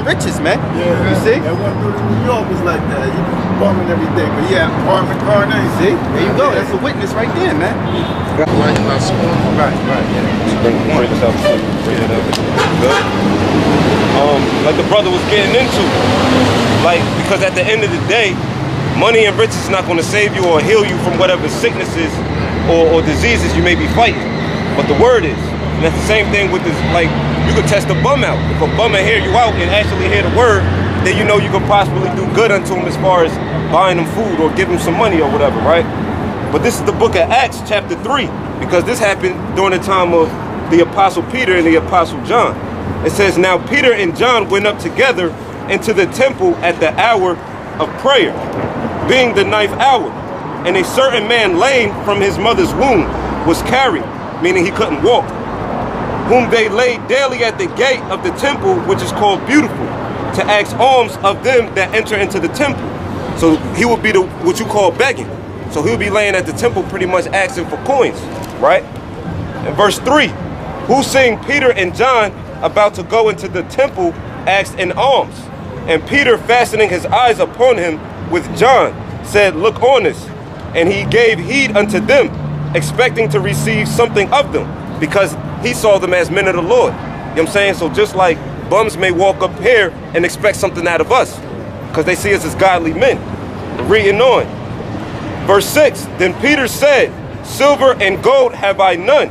riches, man. Yeah, you see? That one dude in New York was like that. He was bumming everything, but he had apartment car now. You see? There you go. That's a witness right there, man. Right, yeah. Bring this up. Good. Like the brother was getting into, like, because at the end of the day, money and riches is not going to save you or heal you from whatever sicknesses or diseases you may be fighting. But the word is. And that's the same thing with this, like, you could test a bum out. If a bum hear you out and actually hear the word, then you know you can possibly do good unto him as far as buying him food or give him some money or whatever, right? But this is the book of Acts, chapter 3, because this happened during the time of the Apostle Peter and the Apostle John. It says, now Peter and John went up together into the temple at the hour of prayer, being the 9th hour. And a certain man lame from his mother's womb was carried, meaning he couldn't walk, whom they laid daily at the gate of the temple, which is called Beautiful, to ask alms of them that enter into the temple. So he would be what you call begging. So he'll be laying at the temple pretty much asking for coins, right? And verse 3, who seeing Peter and John about to go into the temple, asked an alms. And Peter, fastening his eyes upon him with John, said, look on us. And he gave heed unto them, expecting to receive something of them, because he saw them as men of the Lord. You know what I'm saying? So just like bums may walk up here and expect something out of us, because they see us as godly men. Reading on. Verse 6, then Peter said, silver and gold have I none,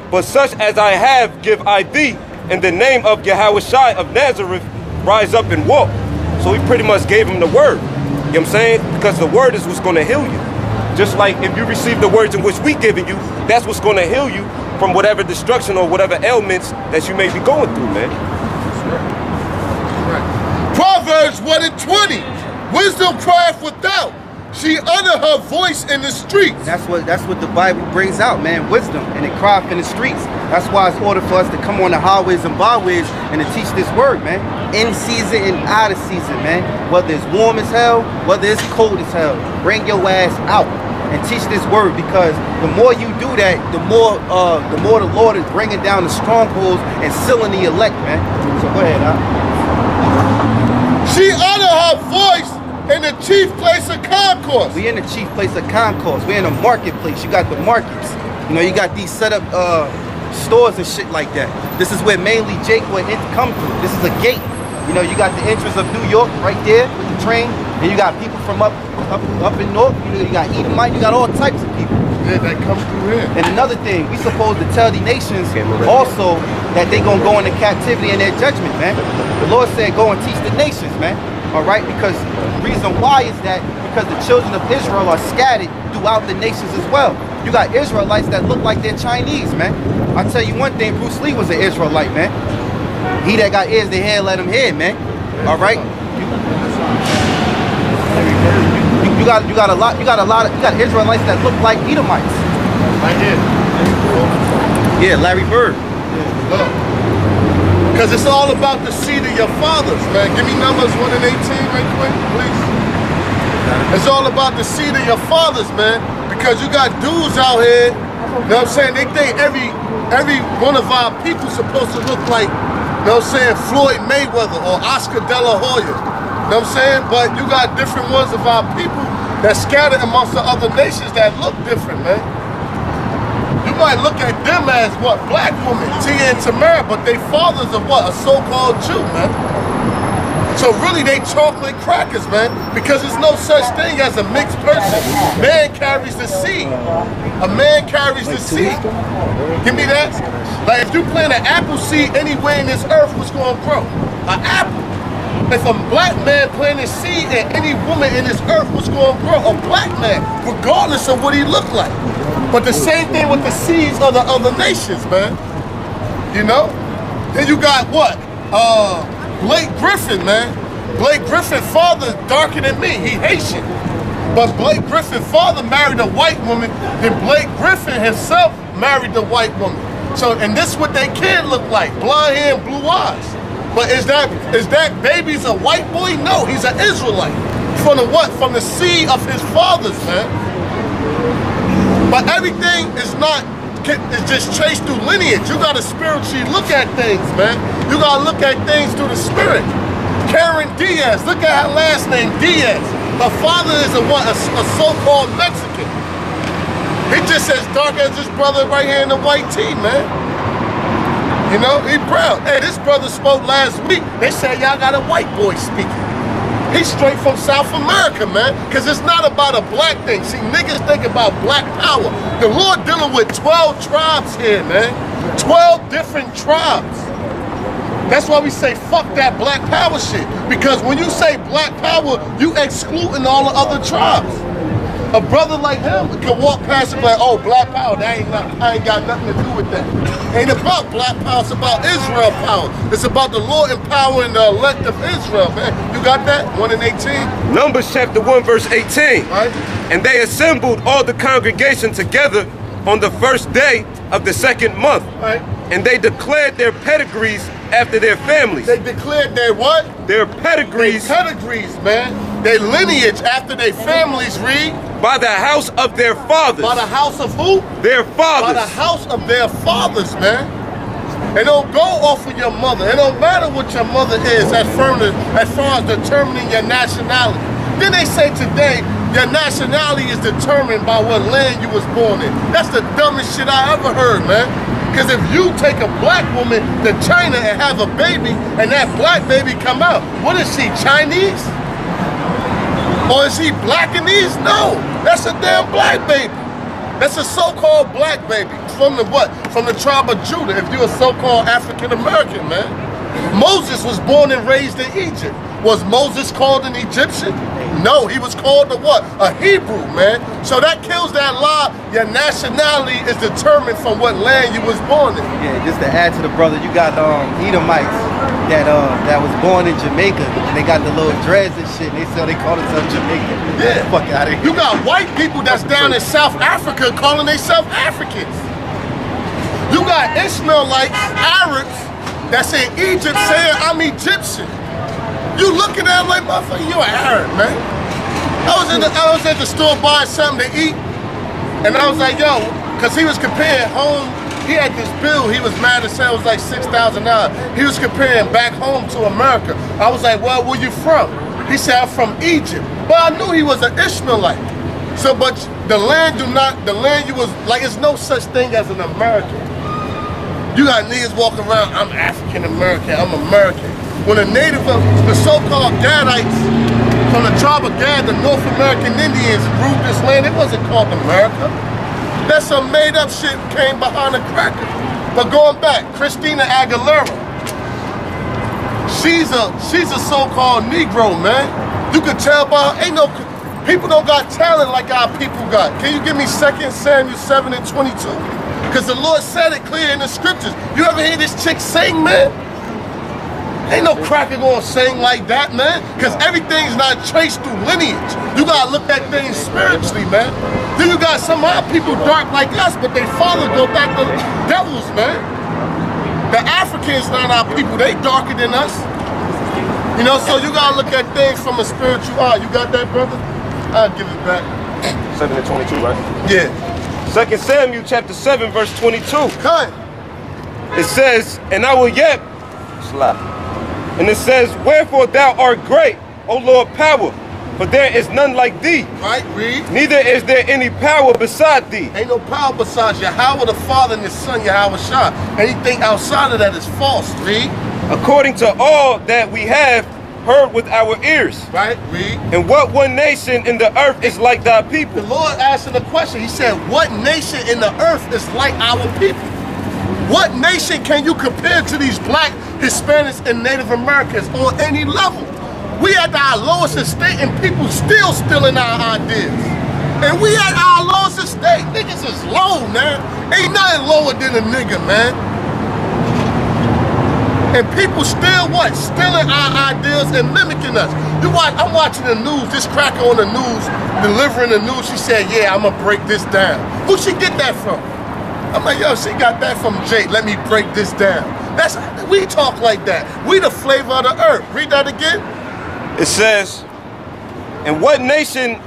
but such as I have give I thee. In the name of YAHAWASHI of Nazareth, rise up and walk. So he pretty much gave him the word. You know what I'm saying? Because the word is what's going to heal you. Just like if you receive the words in which we giving you, that's what's going to heal you from whatever destruction or whatever ailments that you may be going through, man. Proverbs 1 and 20. Wisdom crieth without. She uttered her voice in the streets. That's what the Bible brings out, man. Wisdom, and it crieth in the streets. That's why it's ordered for us to come on the highways and byways and to teach this word, man. In season and out of season, man. Whether it's warm as hell, whether it's cold as hell, bring your ass out and teach this word, because the more you do that, the more the Lord is bringing down the strongholds and sealing the elect, man. So go ahead, She uttered her voice in the chief place of concourse. We in the chief place of concourse. We're in a marketplace. You got the markets. You know, you got these set up stores and shit like that. This is where mainly Jake would come through. This is a gate. You know, you got the entrance of New York right there with the train, and you got people from up in north. You know, you got Edomite. You got all types of people. Yeah, that come through here. And another thing, we supposed to tell the nations also that they gonna go into captivity in their judgment, man. The Lord said, go and teach the nations, man. All right, because the reason why is that because the children of Israel are scattered throughout the nations as well. You got Israelites that look like they're Chinese, man. I'll tell you one thing, Bruce Lee was an Israelite, man. He that got ears to hear, let him hear, man. All right. You got Israelites that look like Edomites. Right here. Yeah, Larry Bird. Yeah, look. Because it's all about the seed of your fathers, man. Give me Numbers 1 and 18 right quick, please. It's all about the seed of your fathers, man. Because you got dudes out here, you know what I'm saying? They think every one of our people supposed to look like, you know what I'm saying, Floyd Mayweather or Oscar De La Hoya. You know what I'm saying? But you got different ones of our people that scattered amongst the other nations that look different, man. You might look at them as what, black women, Tia and Tamara, but they fathers of what, a so-called Jew, man. So really they chocolate crackers, man, because there's no such thing as a mixed person. Man carries the seed. A man carries the seed. Give me that. Like if you plant an apple seed anywhere in this earth, what's going to grow? An apple. If a black man planted seed in any woman in this earth, what's going to grow? A black man, regardless of what he looked like. But the same thing with the seeds of the other nations, man. You know? Then you got what? Blake Griffin, man. Blake Griffin father darker than me. He Haitian. But Blake Griffin father married a white woman. Then Blake Griffin himself married the white woman. So, and this is what they kid look like. Blonde hair and blue eyes. But is that baby's a white boy? No, he's an Israelite. From the what? From the seed of his fathers, man. But everything is not, it's just traced through lineage. You gotta spiritually look at things, man. You gotta look at things through the spirit. Karen Diaz, look at her last name, Diaz. Her father is a so-called Mexican. He just as dark as his brother right here in the white tee, man. You know, he proud. Hey, this brother spoke last week. They said y'all got a white boy speaking. He's straight from South America, man. Because it's not about a black thing. See, niggas think about black power. The Lord dealing with 12 tribes here, man. 12 different tribes. That's why we say fuck that black power shit. Because when you say black power, you excluding all the other tribes. A brother like him can walk past and be like, oh, black power, I ain't got nothing to do with that. Ain't about black power, it's about Israel power. It's about the Lord empowering the elect of Israel, man. You got that? 1 and 18? Numbers chapter 1, verse 18. Right. And they assembled all the congregation together on the first day of the second month. Right. And they declared their pedigrees after their families. They declared their what? Their pedigrees. Their pedigrees, man. Their lineage after their families, read. By the house of their fathers. By the house of who? Their fathers. By the house of their fathers, man. And don't go off of your mother. It don't matter what your mother is as far as determining your nationality. Then they say today, your nationality is determined by what land you was born in. That's the dumbest shit I ever heard, man. Because if you take a black woman to China and have a baby, and that black baby come out, what is she, Chinese? Or is he Blackanese? No, that's a damn black baby. That's a so-called black baby. From the what? From the tribe of Judah, if you're a so-called African-American, man. Moses was born and raised in Egypt. Was Moses called an Egyptian? No, he was called a what? A Hebrew, man. So that kills that lie. Your nationality is determined from what land you was born in. Yeah, just to add to the brother, you got Edomites that was born in Jamaica, and they got the little dreads and shit, and they call themselves Jamaican. Yeah. Fuck out of here. You got white people that's down in South Africa calling themselves Africans. You got Ishmaelites, Arabs, that's in Egypt saying, I'm Egyptian. You looking at him like, motherfucker, you an Arab, man. I was at the store buying something to eat, and I was like, yo, because he was comparing home. He had this bill, he was mad to say it was like $6,000. He was comparing back home to America. I was like, well, where you from? He said, I'm from Egypt. But I knew he was an Ishmaelite. So, but the land you was, like, it's no such thing as an American. You got niggas walking around, I'm African American, I'm American. When the the so-called Gadites from the tribe of Gad, the North American Indians ruled this land, it wasn't called America. That's some made up shit came behind the cracker. But going back, Christina Aguilera, she's a so-called Negro, man. You could tell by, people don't got talent like our people got. Can you give me 2 Samuel 7 and 22? Because the Lord said it clear in the scriptures. You ever hear this chick sing, man? Ain't no cracker gonna sing like that, man. Because everything's not traced through lineage. You gotta look at things spiritually, man. Then you got some of our people dark like us, but they father go back to devils, man. The Africans not our people, they darker than us. You know, so you gotta look at things from a spiritual eye. You got that, brother? I'll give it back. 7 and 22, right? Yeah. 2 Samuel chapter 7, verse 22. Cut. It says, and I will yet slap. And it says, wherefore thou art great, O Lord power, for there is none like thee. Right, read. Neither is there any power beside thee. Ain't no power besides Yahawah the Father and His Son, YAHAWASHI. Anything outside of that is false, read. According to all that we have heard with our ears. Right, read. And what one nation in the earth is like thy people? The Lord answered the question. He said, what nation in the earth is like our people? What nation can you compare to these black, Hispanics, and Native Americans on any level? We at our lowest estate and people still stealing our ideas. And we at our lowest estate. Niggas is low, man. Ain't nothing lower than a nigga, man. And people still what? Stealing our ideas and mimicking us. I'm watching the news, this cracker on the news, delivering the news. She said, yeah, I'm gonna break this down. Who she get that from? I'm like, yo, she got that from Jay. Let me break this down. We talk like that. We the flavor of the earth. Read that again. It says, and what nation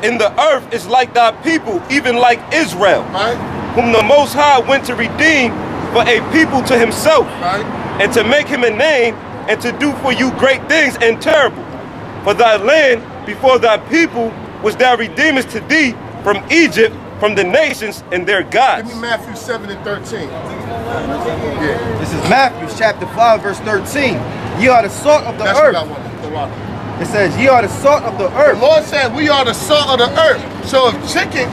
in the earth is like thy people, even like Israel, right, whom the Most High went to redeem for a people to himself, right, and to make him a name and to do for you great things and terrible. For thy land before thy people, which thou redeemest to thee from Egypt, from the nations and their gods. Give me Matthew 7 and 13. Yeah. This is Matthew chapter 5, verse 13. Ye are the salt of the That's earth. what I wanted. The water. It says, ye are the salt of the earth. The Lord said we are the salt of the earth. So if chicken,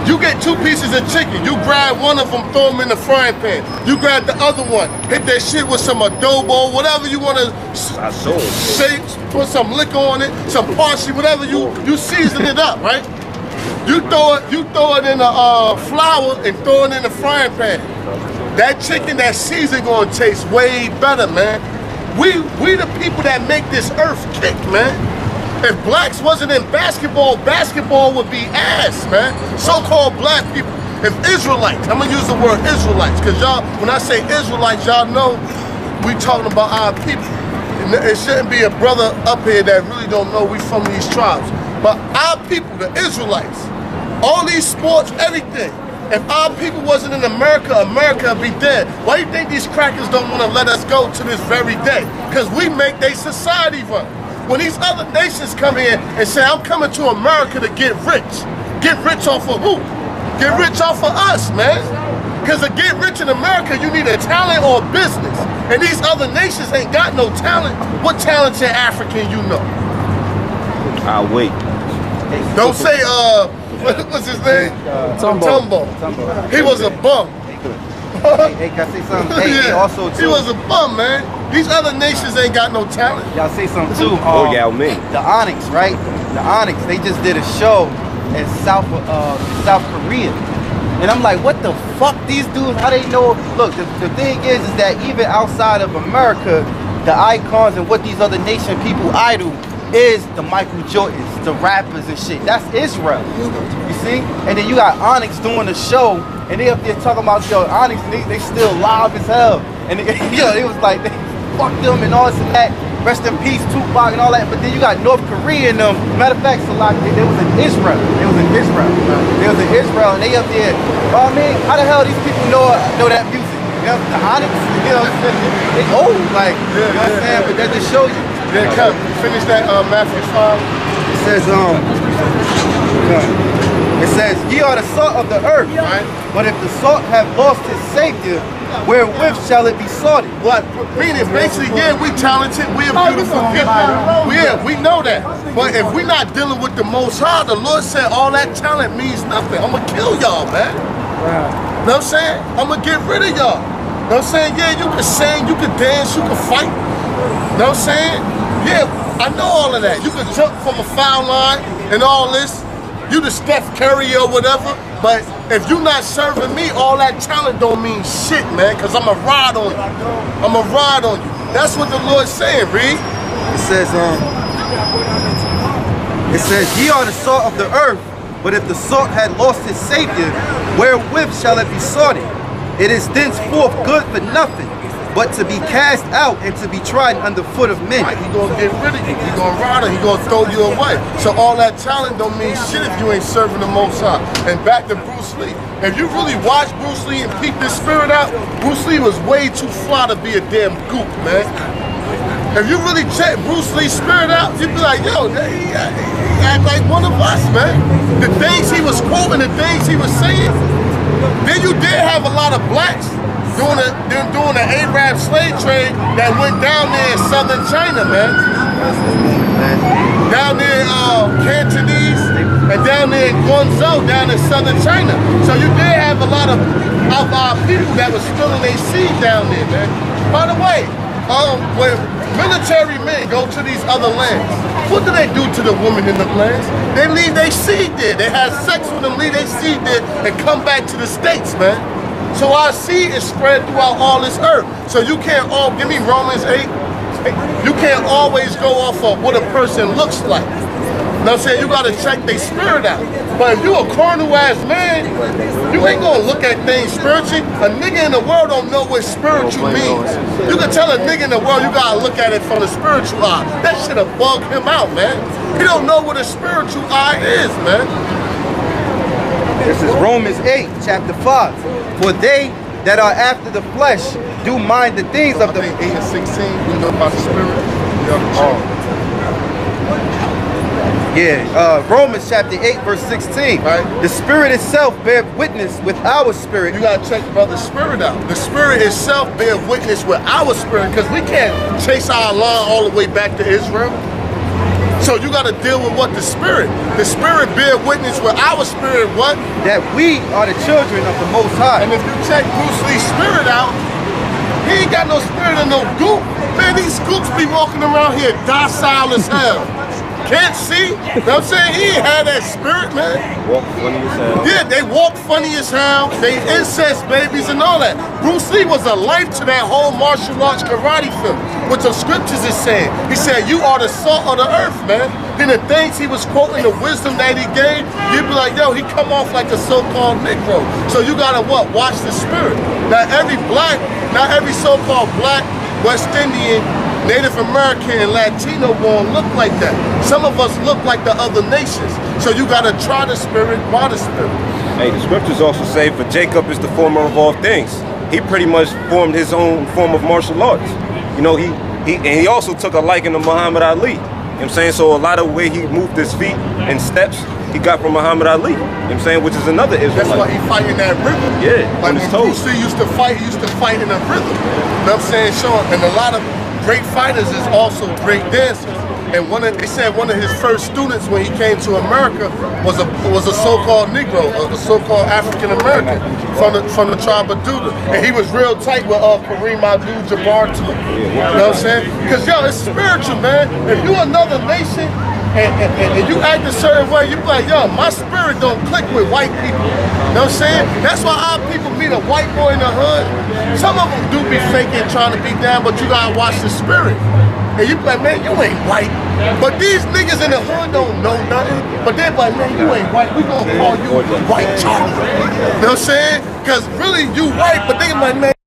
you get 2 pieces of chicken. You grab one of them, throw them in the frying pan. You grab the other one, hit that shit with some adobo, whatever you want to say, put some liquor on it, some parsley, whatever you season it up, right? You throw it in the flour and throw it in the frying pan. That chicken, that season gonna taste way better, man. We the people that make this earth kick, man. If blacks wasn't in basketball, basketball would be ass, man. So-called black people. If Israelites, I'm gonna use the word Israelites, because y'all, when I say Israelites, y'all know we talking about our people. And it shouldn't be a brother up here that really don't know we from these tribes. But our people, the Israelites, all these sports, everything. If our people wasn't in America, America would be dead. Why do you think these crackers don't want to let us go to this very day? Because we make their society run. When these other nations come in and say, I'm coming to America to get rich off of who? Get rich off of us, man. Because to get rich in America, you need a talent or a business. And these other nations ain't got no talent. What talent in African you know? I'll wait. Don't say, what's his name? Tumbo. He was a bum. Hey, can I say something? Hey, also too. He was a bum, man. These other nations ain't got no talent. Y'all say something too. Yeah, me. The Onyx, right? The Onyx, they just did a show in South Korea. And I'm like, what the fuck? These dudes, how they know? Look, the thing is that even outside of America, the icons and what these other nation people idol is the Michael Jordans, the rappers and shit. That's Israel. You see? And then you got Onyx doing the show, and they up there talking about, yo, Onyx, they still live as hell. And it was like, they fucked them and all this and that. Rest in peace, Tupac and all that. But then you got North Korea in them. Matter of fact, so like, they was in Israel. They was in Israel, and they up there. Oh man, how the hell these people know that music? You know, the Onyx, you know, they old, like, you know what I'm saying? But that just shows you. Then come, finish that Matthew 5. It says, ye are the salt of the earth, right? But if the salt have lost its savior, wherewith shall it be salted? What? Meaning, basically, yeah, we talented, we a beautiful people. Yeah, we know that. But if we not dealing with the Most High, the Lord said all that talent means nothing. I'm gonna kill y'all, man. Know what I'm saying? I'm gonna get rid of y'all. Know what I'm saying? Yeah, you can sing, you can dance, you can fight. Know what I'm saying? Yeah, I know all of that. You can jump from a foul line and all this. You the Steph Curry or whatever. But if you not serving me, all that talent don't mean shit, man. Because I'm going to ride on you. I'm going to ride on you. That's what the Lord's saying, read. It says, ye are the salt of the earth, but if the salt had lost its savior, wherewith shall it be salted? It is thenceforth good for nothing, but to be cast out and to be trodden under foot of men. Right, he gonna get rid of you. He gonna ride him. He gonna throw you away. So all that talent don't mean shit if you ain't serving the Most High. And back to Bruce Lee. If you really watch Bruce Lee and peep this spirit out, Bruce Lee was way too fly to be a damn goop, man. If you really check Bruce Lee's spirit out, you'd be like, yo, he act like one of us, man. The things he was quoting, the things he was saying. Then you did have a lot of blacks doing the Arab slave trade that went down there in southern China, man. Down there Cantonese and down there in Guangzhou, down in southern China. So you did have a lot of our people that was spilling their seed down there, man. By the way, when military men go to these other lands, what do they do to the women in the lands? They leave their seed there. They have sex with them, leave their seed there, and come back to the States, man. So our seed is spread throughout all this earth. So you can't give me Romans 8. You can't always go off of what a person looks like. You know what I'm saying? You gotta check their spirit out. But if you a carnal ass man, you ain't gonna look at things spiritually. A nigga in the world don't know what spiritual means. You can tell a nigga in the world you gotta look at it from the spiritual eye. That shit'll bug him out, man. He don't know what a spiritual eye is, man. This is Romans 8, chapter 5. For they that are after the flesh do mind the things of the... I think 8 and 16, we know about the spirit. Romans chapter 8, verse 16. Right. The spirit itself bear witness with our spirit. You gotta check brother's spirit out. The spirit itself bear witness with our spirit, because we can't chase our line all the way back to Israel. So you gotta deal with what the spirit bear witness with our spirit, what? That we are the children of the Most High. And if you check Bruce Lee's spirit out, he ain't got no spirit of no goop. Man, these goops be walking around here docile as hell. Can't see. You know what I'm saying? He ain't had that spirit, man. Walk funny as hell. Yeah, they walk funny as hell. They incest babies and all that. Bruce Lee was a life to that whole martial arts karate film, which the scriptures is saying. He said, you are the salt of the earth, man. Then the things he was quoting, the wisdom that he gave, you'd be like, yo, he come off like a so-called Negro. So you gotta what? Watch the spirit. Not every so-called black, West Indian, Native American and Latino won't look like that. Some of us look like the other nations. So you gotta try the spirit by the spirit. Hey, the scriptures also say, for Jacob is the former of all things. He pretty much formed his own form of martial arts. You know, he also took a liking to Muhammad Ali. You know what I'm saying? So a lot of the way he moved his feet and steps, he got from Muhammad Ali. You know what I'm saying? Which is another Israelite. That's why he fighting that rhythm. Yeah, like when Bruce Lee used to fight in a rhythm. You know what I'm saying? Sean, and a lot of great fighters is also great dancers. And they said one of his first students when he came to America was a so-called Negro, a so-called African American from the tribe of Judah. And he was real tight with Kareem Abdul-Jabbar too. You know what I'm saying? Because yo, it's spiritual, man. If you another nation and you act a certain way, you be like, yo, my spirit don't click with white people. You know what I'm saying? That's why our people meet a white boy in the hood. Some of them do be faking, trying to be down, but you gotta watch the spirit. And you be like, man, you ain't white. But these niggas in the hood don't know nothing. But they're like, man, you ain't white. We gonna call you white chocolate. You know what I'm saying? Because really, you white, but they like, man,